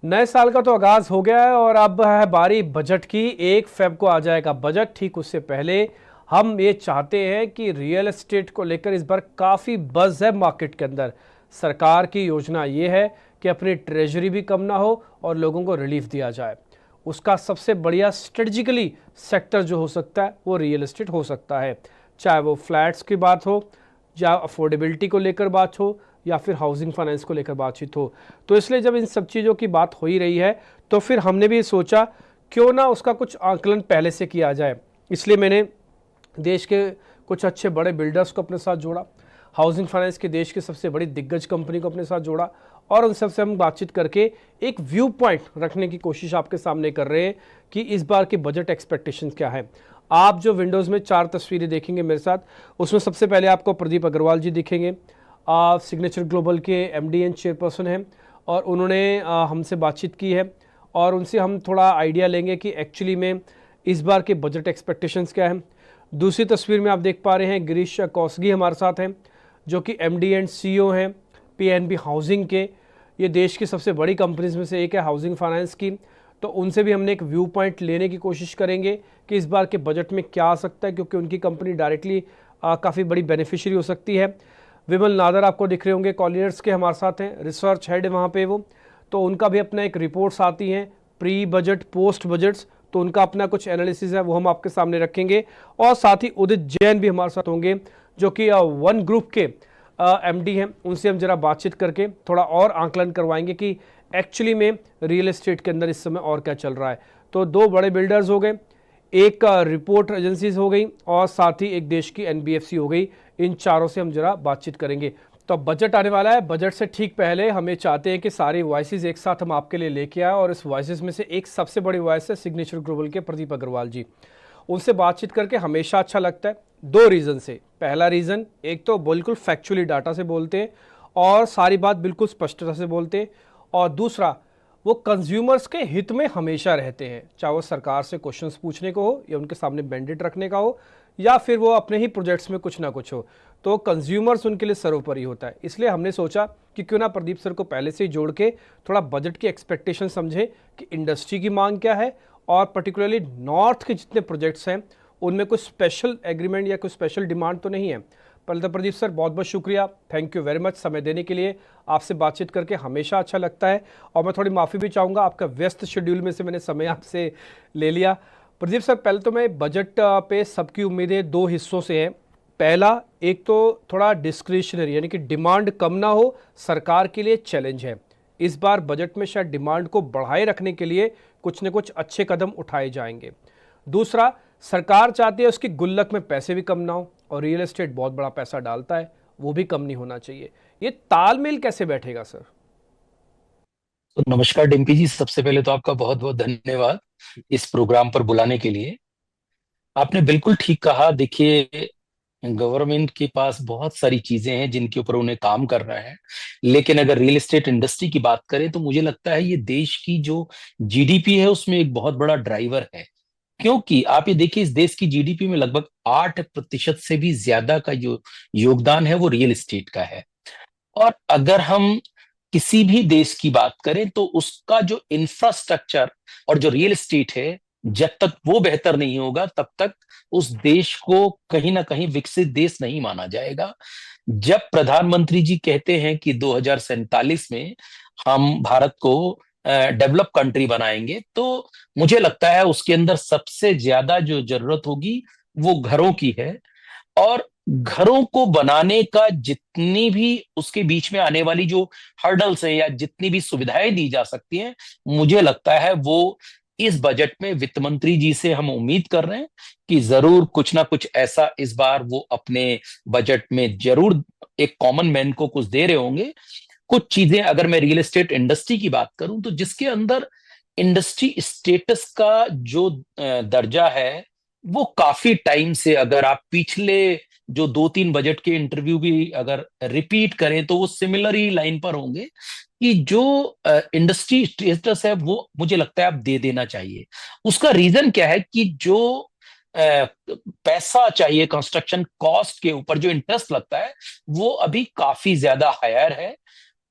नए साल का तो आगाज हो गया है और अब है बारी बजट की। 1 फेब को आ जाएगा बजट। ठीक उससे पहले हम ये चाहते हैं कि रियल एस्टेट को लेकर इस बार काफ़ी बज़ है मार्केट के अंदर। सरकार की योजना ये है कि अपनी ट्रेजरी भी कम ना हो और लोगों को रिलीफ दिया जाए। उसका सबसे बढ़िया स्ट्रेटजिकली सेक्टर जो हो सकता है वो रियल एस्टेट हो सकता है, चाहे वो फ्लैट्स की बात हो या अफोर्डेबिलिटी को लेकर बात हो या फिर हाउसिंग फाइनेंस को लेकर बातचीत हो। तो इसलिए जब इन सब चीज़ों की बात हो ही रही है तो फिर हमने भी सोचा क्यों ना उसका कुछ आंकलन पहले से किया जाए। इसलिए मैंने देश के कुछ अच्छे बड़े बिल्डर्स को अपने साथ जोड़ा, हाउसिंग फाइनेंस के देश की सबसे बड़ी दिग्गज कंपनी को अपने साथ जोड़ा और उन सबसे हम बातचीत करके एक व्यू पॉइंट रखने की कोशिश आपके सामने कर रहे हैं कि इस बार की बजट एक्सपेक्टेशन क्या है। आप जो विंडोज़ में 4 तस्वीरें देखेंगे मेरे साथ, उसमें सबसे पहले आपको प्रदीप अग्रवाल जी दिखेंगे। सिग्नेचर ग्लोबल के एमडी एंड चेयरपर्सन हैं और उन्होंने हमसे बातचीत की है और उनसे हम थोड़ा आइडिया लेंगे कि एक्चुअली में इस बार के बजट एक्सपेक्टेशंस क्या हैं। दूसरी तस्वीर में आप देख पा रहे हैं गिरीश कौसगी हमारे साथ हैं, जो कि एमडी एंड सीईओ हैं पीएनबी हाउसिंग के। ये देश की सबसे बड़ी कंपनीज में से एक है हाउसिंग फाइनेंस की। तो उनसे भी हमने एक व्यू पॉइंट लेने की कोशिश करेंगे कि इस बार के बजट में क्या आ सकता है, क्योंकि उनकी कंपनी डायरेक्टली काफ़ी बड़ी बेनिफिशियरी हो सकती है। विमल नादर आपको दिख रहे होंगे, कॉलियर्स के हमारे साथ हैं, रिसर्च हेड है वहाँ पे वो। तो उनका भी अपना एक रिपोर्ट्स आती हैं प्री बजट पोस्ट बजट्स, तो उनका अपना कुछ एनालिसिस है वो हम आपके सामने रखेंगे। और साथ ही उदित जैन भी हमारे साथ होंगे, जो कि वन ग्रुप के एमडी हैं। उनसे हम जरा बातचीत करके थोड़ा और आंकलन करवाएंगे कि एक्चुअली में रियल एस्टेट के अंदर इस समय और क्या चल रहा है। तो दो बड़े बिल्डर्स हो गए, एक रिपोर्ट एजेंसीज हो गई और साथ ही एक देश की एनबीएफसी हो गई। इन चारों से हम जरा बातचीत करेंगे। तो बजट आने वाला है। बजट से ठीक पहले हमें चाहते हैं कि सारी वॉइसेस एक साथ हम आपके लिए लेके आए और इस वॉइसेस में से एक सबसे बड़ी वॉइस है सिग्नेचर ग्लोबल के प्रदीप अग्रवाल जी। उनसे बातचीत करके हमेशा अच्छा लगता है, दो रीज़न से। पहला रीज़न, एक तो बिल्कुल फैक्चुअली डाटा से बोलते हैं और सारी बात बिल्कुल स्पष्टता से बोलते हैं, और दूसरा वो कंज्यूमर्स के हित में हमेशा रहते हैं, चाहे वो सरकार से क्वेश्चंस पूछने को हो या उनके सामने मैंडेट रखने का हो या फिर वो अपने ही प्रोजेक्ट्स में कुछ ना कुछ हो, तो कंज्यूमर्स उनके लिए सर्वोपरि होता है। इसलिए हमने सोचा कि क्यों ना प्रदीप सर को पहले से ही जोड़ के थोड़ा बजट की एक्सपेक्टेशन समझे कि इंडस्ट्री की मांग क्या है और पर्टिकुलरली नॉर्थ के जितने प्रोजेक्ट्स हैं उनमें कुछ स्पेशल एग्रीमेंट या कुछ स्पेशल डिमांड तो नहीं है। पहले तो प्रदीप सर बहुत बहुत शुक्रिया, थैंक यू वेरी मच समय देने के लिए। आपसे बातचीत करके हमेशा अच्छा लगता है और मैं थोड़ी माफ़ी भी चाहूँगा, आपका व्यस्त शेड्यूल में से मैंने समय आपसे ले लिया। प्रदीप सर, पहले तो मैं बजट पे सबकी उम्मीदें दो हिस्सों से हैं। पहला, एक तो थोड़ा डिस्क्रिशनरी यानी कि डिमांड कम ना हो, सरकार के लिए चैलेंज है। इस बार बजट में शायद डिमांड को बढ़ाए रखने के लिए कुछ न कुछ अच्छे कदम उठाए जाएंगे। दूसरा, सरकार चाहती है उसकी गुल्लक में पैसे भी कम ना हो और रियल एस्टेट बहुत बड़ा पैसा डालता है, वो भी कम नहीं होना चाहिए। ये तालमेल कैसे बैठेगा सर? तो नमस्कार डिम्पी जी, सबसे पहले तो आपका बहुत बहुत धन्यवाद इस प्रोग्राम पर बुलाने के लिए। आपने बिल्कुल ठीक कहा। देखिए, गवर्नमेंट के पास बहुत सारी चीजें हैं जिनके ऊपर उन्हें काम करना है, लेकिन अगर रियल एस्टेट इंडस्ट्री की बात करें तो मुझे लगता है ये देश की जो जीडीपी है उसमें एक बहुत बड़ा ड्राइवर है। क्योंकि आप ये देखिए, इस देश की जीडीपी में लगभग 8% से भी ज्यादा का जो योगदान है वो रियल एस्टेट का है। और अगर हम किसी भी देश की बात करें तो उसका जो इंफ्रास्ट्रक्चर और जो रियल एस्टेट है, जब तक वो बेहतर नहीं होगा तब तक उस देश को कहीं ना कहीं विकसित देश नहीं माना जाएगा। जब प्रधानमंत्री जी कहते हैं कि 2047 में हम भारत को डेवलप कंट्री बनाएंगे, तो मुझे लगता है उसके अंदर सबसे ज्यादा जो जरूरत होगी वो घरों की है। और घरों को बनाने का जितनी भी उसके बीच में आने वाली जो हर्डल्स हैं या जितनी भी सुविधाएं दी जा सकती हैं, मुझे लगता है वो इस बजट में वित्त मंत्री जी से हम उम्मीद कर रहे हैं कि जरूर कुछ ना कुछ ऐसा इस बार वो अपने बजट में जरूर एक कॉमन मैन को कुछ दे रहे होंगे। कुछ चीजें अगर मैं रियल एस्टेट इंडस्ट्री की बात करूं तो जिसके अंदर इंडस्ट्री स्टेटस का जो दर्जा है वो काफी टाइम से, अगर आप पिछले जो 2-3 बजट के इंटरव्यू भी अगर रिपीट करें तो वो सिमिलर ही लाइन पर होंगे कि जो इंडस्ट्री स्टेटस है वो मुझे लगता है अब दे देना चाहिए। उसका रीजन क्या है कि जो पैसा चाहिए कंस्ट्रक्शन कॉस्ट के ऊपर, जो इंटरेस्ट लगता है वो अभी काफी ज्यादा हायर है।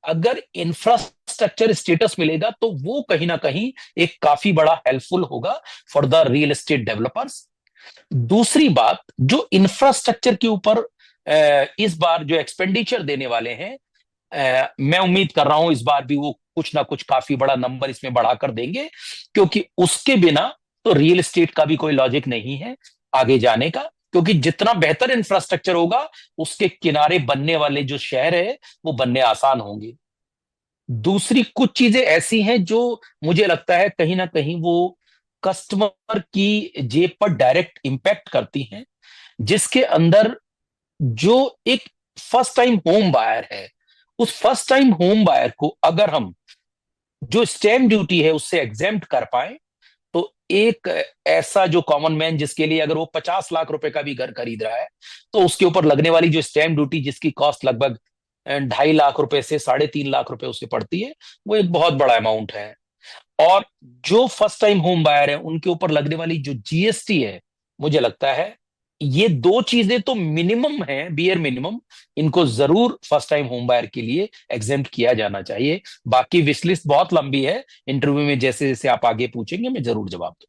अगर इंफ्रास्ट्रक्चर स्टेटस मिलेगा तो वो कहीं ना कहीं एक काफी बड़ा हेल्पफुल होगा for the real estate developers. दूसरी बात, जो इंफ्रास्ट्रक्चर के ऊपर इस बार जो एक्सपेंडिचर देने वाले हैं, मैं उम्मीद कर रहा हूं इस बार भी वो कुछ ना कुछ काफी बड़ा नंबर इसमें बढ़ाकर देंगे, क्योंकि उसके बिना तो रियल एस्टेट का भी कोई लॉजिक नहीं है आगे जाने का। क्योंकि जितना बेहतर इंफ्रास्ट्रक्चर होगा, उसके किनारे बनने वाले जो शहर है वो बनने आसान होंगे। दूसरी कुछ चीजें ऐसी हैं जो मुझे लगता है कहीं ना कहीं वो कस्टमर की जेब पर डायरेक्ट इंपैक्ट करती हैं, जिसके अंदर जो एक फर्स्ट टाइम होम बायर है, उस फर्स्ट टाइम होम बायर को अगर हम जो स्टैम्प ड्यूटी है उससे एग्जेम्प्ट कर पाए, तो एक ऐसा जो कॉमन मैन जिसके लिए अगर वो 50 लाख रुपए का भी घर खरीद रहा है, तो उसके ऊपर लगने वाली जो स्टैम्प ड्यूटी जिसकी कॉस्ट लगभग 2.5 लाख रुपए से 3.5 लाख रुपए उसे पड़ती है, वो एक बहुत बड़ा अमाउंट है। और जो फर्स्ट टाइम होम बायर है उनके ऊपर लगने वाली जो जीएसटी है, मुझे लगता है ये दो चीजें तो मिनिमम है, बियर मिनिमम, इनको जरूर फर्स्ट टाइम होम बायर के लिए एग्जेम्प्ट किया जाना चाहिए। बाकी विश लिस्ट बहुत लंबी है, इंटरव्यू में जैसे जैसे आप आगे पूछेंगे मैं जरूर जवाब दूँ।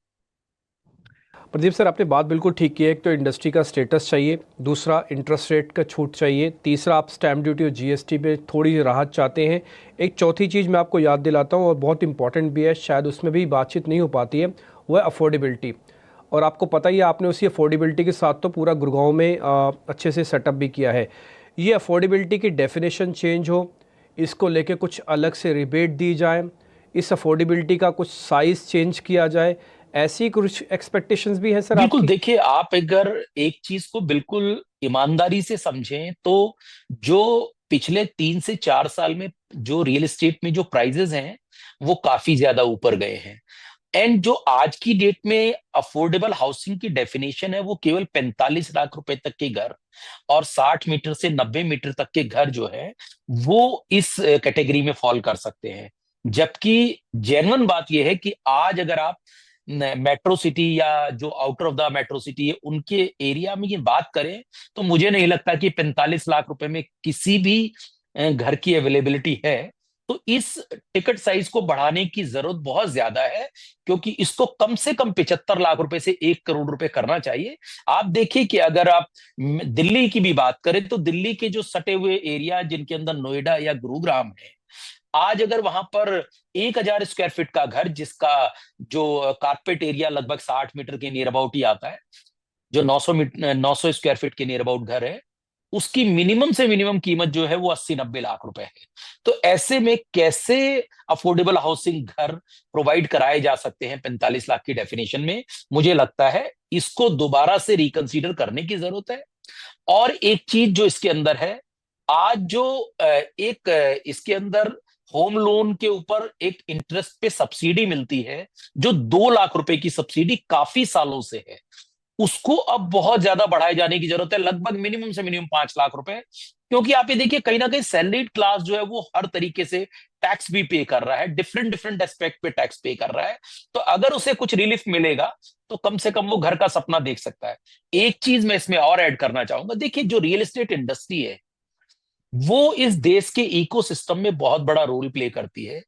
प्रदीप सर, आपने बात बिल्कुल ठीक की है। एक तो इंडस्ट्री का स्टेटस चाहिए, दूसरा इंटरेस्ट रेट का छूट चाहिए, तीसरा आप स्टैम्प ड्यूटी और जीएसटी पे थोड़ी राहत चाहते हैं। एक चौथी चीज़ मैं आपको याद दिलाता हूँ और बहुत इंपॉर्टेंट भी है, शायद उसमें भी बातचीत नहीं हो पाती है, वो है अफोर्डेबिलिटी। और आपको पता ही है, आपने उसी अफोर्डेबिलिटी के साथ तो पूरा गुड़गांव में अच्छे से सेटअप भी किया है। ये अफोर्डेबिलिटी की डेफिनेशन चेंज हो, इसको लेके कुछ अलग से रिबेट दी जाए, इस अफोर्डेबिलिटी का कुछ साइज़ चेंज किया जाए, ऐसी कुछ एक्सपेक्टेशंस भी हैं सर बिल्कुल, आपकी? देखिए आप अगर एक चीज को बिल्कुल ईमानदारी से समझें तो जो पिछले 3 से 4 साल में जो रियल एस्टेट में जो प्राइजेस हैं वो काफी ज्यादा ऊपर गए हैं। एंड जो आज की डेट में अफोर्डेबल हाउसिंग की डेफिनेशन है वो केवल 45 लाख रुपए तक के घर और 60 मीटर से 90 मीटर तक के घर जो है वो इस कैटेगरी में फॉल कर सकते हैं। जबकि जेन्युइन बात यह है कि आज अगर आप मेट्रो सिटी या जो outer of the metro city है उनके एरिया में ये बात करें, तो मुझे नहीं लगता कि 45 लाख रुपए में किसी भी घर की अवेलेबिलिटी है। तो इस टिकट साइज को बढ़ाने की जरूरत बहुत ज्यादा है, क्योंकि इसको कम से कम 75 लाख रुपए से 1 करोड़ रुपए करना चाहिए। आप देखिए कि अगर आप दिल्ली की भी बात करें तो दिल्ली के जो सटे हुए एरिया जिनके अंदर नोएडा या गुरुग्राम है, आज अगर वहां पर 1,000 स्क्वायर फीट का घर जिसका जो कारपेट एरिया लगभग 60 मीटर के नियर अबाउट ही आता है, जो 900 स्क्वायर फीट के नियर अबाउट घर है, उसकी मिनिमम से मिनिमम कीमत जो है वो 80-90 लाख रुपए है। तो ऐसे में कैसे अफोर्डेबल हाउसिंग घर प्रोवाइड कराए जा सकते हैं 45 लाख की डेफिनेशन में? मुझे लगता है इसको दोबारा से रिकंसीडर करने की जरूरत है। और एक चीज जो इसके अंदर है, आज जो इसके अंदर होम लोन के ऊपर एक इंटरेस्ट पे सब्सिडी मिलती है, जो 2 लाख रुपए की सब्सिडी काफी सालों से है, उसको अब बहुत ज्यादा बढ़ाए जाने की जरूरत है, लगभग मिनिमम से मिनिमम 5 लाख रुपए। क्योंकि आप ये देखिए कहीं ना कहीं सैलरीड क्लास जो है वो हर तरीके से टैक्स भी पे कर रहा है, डिफरेंट डिफरेंट एस्पेक्ट पे टैक्स पे कर रहा है। तो अगर उसे कुछ रिलीफ मिलेगा तो कम से कम वो घर का सपना देख सकता है। एक चीज मैं इसमें और ऐड करना चाहूंगा, देखिए जो रियल एस्टेट इंडस्ट्री है वो इस देश के इकोसिस्टम में बहुत बड़ा रोल प्ले करती है,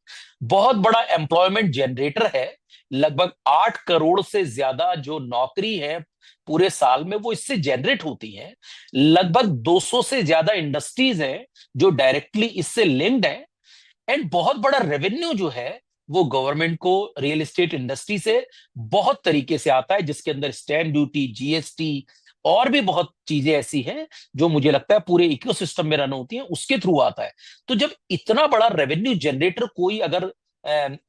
बहुत बड़ा एम्प्लॉयमेंट जनरेटर है। लगभग 8 करोड़ से ज्यादा जो नौकरी है पूरे साल में वो इससे जनरेट होती हैं। लगभग 200 से ज्यादा इंडस्ट्रीज हैं जो डायरेक्टली इससे लिंक्ड हैं। एंड बहुत बड़ा रेवेन्यू जो है वो गवर्नमेंट को रियल एस्टेट इंडस्ट्री से बहुत तरीके से आता है, जिसके अंदर स्टैम्प ड्यूटी, जीएसटी और भी बहुत चीजें ऐसी हैं जो मुझे लगता है पूरे इकोसिस्टम में रन होती हैं, उसके थ्रू आता है। तो जब इतना बड़ा रेवेन्यू जनरेटर कोई अगर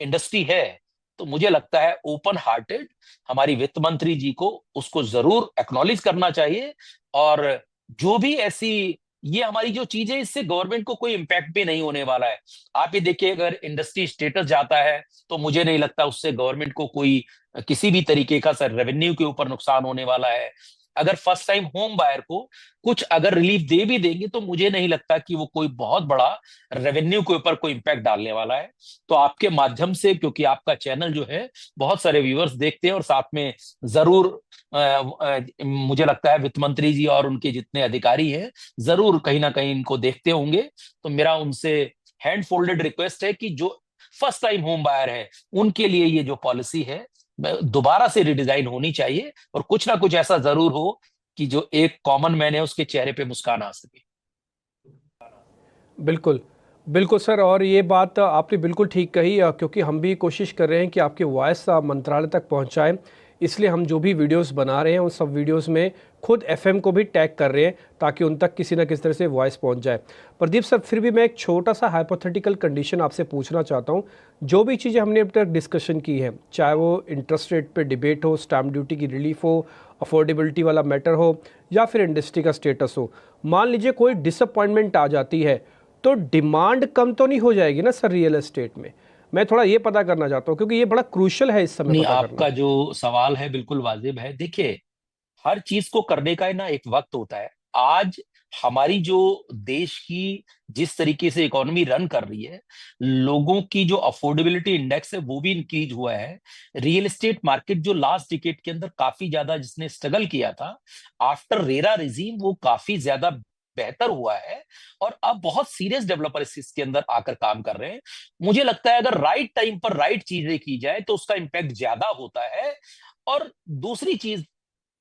इंडस्ट्री है, तो मुझे लगता है ओपन हार्टेड हमारी वित्त मंत्री जी को उसको जरूर एक्नॉलेज करना चाहिए। और जो भी ऐसी ये हमारी जो चीजें, इससे गवर्नमेंट को कोई इम्पैक्ट भी नहीं होने वाला है। आप ये देखिए अगर इंडस्ट्री स्टेटस जाता है तो मुझे नहीं लगता उससे गवर्नमेंट को कोई किसी भी तरीके का सर रेवेन्यू के ऊपर नुकसान होने वाला है। अगर फर्स्ट टाइम होम बायर को कुछ अगर रिलीफ दे भी देंगे तो मुझे नहीं लगता कि वो कोई बहुत बड़ा रेवेन्यू के ऊपर कोई इम्पैक्ट डालने वाला है। तो आपके माध्यम से, क्योंकि आपका चैनल जो है बहुत सारे व्यूअर्स देखते हैं और साथ में जरूर मुझे लगता है वित्त मंत्री जी और उनके जितने अधिकारी हैं जरूर कहीं ना कहीं इनको देखते होंगे, तो मेरा उनसे हैंड फोल्डेड रिक्वेस्ट है कि जो फर्स्ट टाइम होम बायर है उनके लिए ये जो पॉलिसी है दोबारा से रिडिजाइन होनी चाहिए, और कुछ ना कुछ ऐसा जरूर हो कि जो एक कॉमन मैन है उसके चेहरे पे मुस्कान आ सके। बिल्कुल, बिल्कुल सर, और ये बात आपने बिल्कुल ठीक कही, क्योंकि हम भी कोशिश कर रहे हैं कि आपकी वॉइस मंत्रालय तक पहुंचाएं। इसलिए हम जो भी वीडियोस बना रहे हैं उन सब वीडियोस में खुद एफएम को भी टैग कर रहे हैं ताकि उन तक किसी ना किसी तरह से वॉइस पहुंच जाए। प्रदीप सर, फिर भी मैं एक छोटा सा हाइपोथेटिकल कंडीशन आपसे पूछना चाहता हूं। जो भी चीज़ें हमने अब तक डिस्कशन की है, चाहे वो इंटरेस्ट रेट पे डिबेट हो, स्टैम्प ड्यूटी की रिलीफ हो, अफोर्डेबिलिटी वाला मैटर हो, या फिर इंडस्ट्री का स्टेटस हो, मान लीजिए कोई डिसअपॉइंटमेंट आ जाती है तो डिमांड कम तो नहीं हो जाएगी ना सर रियल एस्टेट में? मैं थोड़ा ये पता करना चाहता हूँ क्योंकि ये बड़ा क्रूशल है इस समय नहीं, पता करना। आपका जो सवाल है बिल्कुल वाजिब है। देखिए, हर चीज को करने का ना एक वक्त होता है। आज हमारी जो देश की जिस तरीके से इकोनॉमी रन कर रही है, लोगों की जो अफोर्डेबिलिटी इंडेक्स है वो भी इंक्रीज हुआ है। रियल एस्टेट मार्केट जो लास्ट डिकेड के अंदर काफी ज्यादा जिसने स्ट्रगल किया था, आफ्टर रेरा रिजीम वो काफी ज्यादा बेहतर हुआ है, और अब बहुत सीरियस डेवलपर इसके अंदर आकर काम कर रहे हैं। मुझे लगता है अगर राइट टाइम पर राइट चीजें की जाए तो उसका इम्पैक्ट ज्यादा होता है। और दूसरी चीज,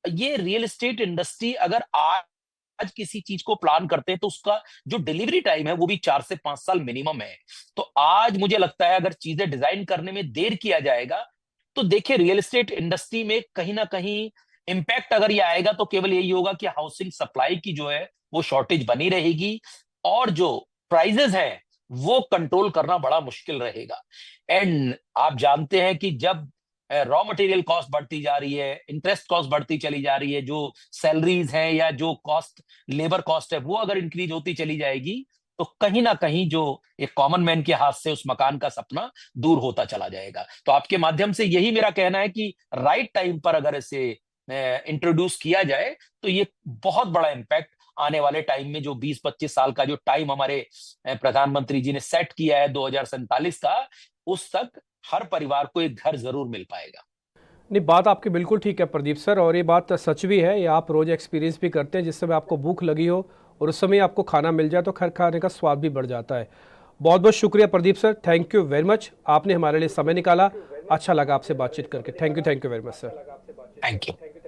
ये रियल एस्टेट इंडस्ट्री अगर आज किसी चीज को प्लान करते हैं तो उसका जो डिलीवरी टाइम है वो भी 4 से 5 साल मिनिमम है। तो आज मुझे लगता है अगर चीजें डिजाइन करने में देर किया जाएगा तो देखिए रियल एस्टेट इंडस्ट्री में कहीं ना कहीं इम्पैक्ट अगर ये आएगा तो केवल यही होगा कि हाउसिंग सप्लाई की जो है वो शॉर्टेज बनी रहेगी, और जो प्राइजेस हैं वो कंट्रोल करना बड़ा मुश्किल रहेगा। एंड आप जानते हैं कि जब रॉ मटेरियल कॉस्ट बढ़ती जा रही है, इंटरेस्ट कॉस्ट बढ़ती चली जा रही है, जो सैलरीज हैं या जो कॉस्ट लेबर कॉस्ट है वो अगर इंक्रीज होती चली जाएगी तो कहीं ना कहीं जो एक कॉमन मैन के हाथ से उस मकान का सपना दूर होता चला जाएगा। तो आपके माध्यम से यही मेरा कहना है कि राइट टाइम पर अगर इसे इंट्रोड्यूस किया जाए तो ये बहुत बड़ा इम्पैक्ट आने वाले टाइम में, जो 20-25 साल का जो टाइम हमारे प्रधानमंत्री जी ने सेट किया है 2047 का, उस तक हर परिवार को एक घर जरूर मिल पाएगा। नहीं, बात आपकी बिल्कुल ठीक है प्रदीप सर, और ये बात सच भी है। ये आप रोज़ एक्सपीरियंस भी करते हैं, जिस समय आपको भूख लगी हो और उस समय आपको खाना मिल जाए तो खैर खाने का स्वाद भी बढ़ जाता है। बहुत बहुत शुक्रिया Pradeep sir, thank you very much, आपने हमारे लिए समय निकाला। अच्छा लगा आपसे बातचीत करके। Thank you very much sir. Thank you.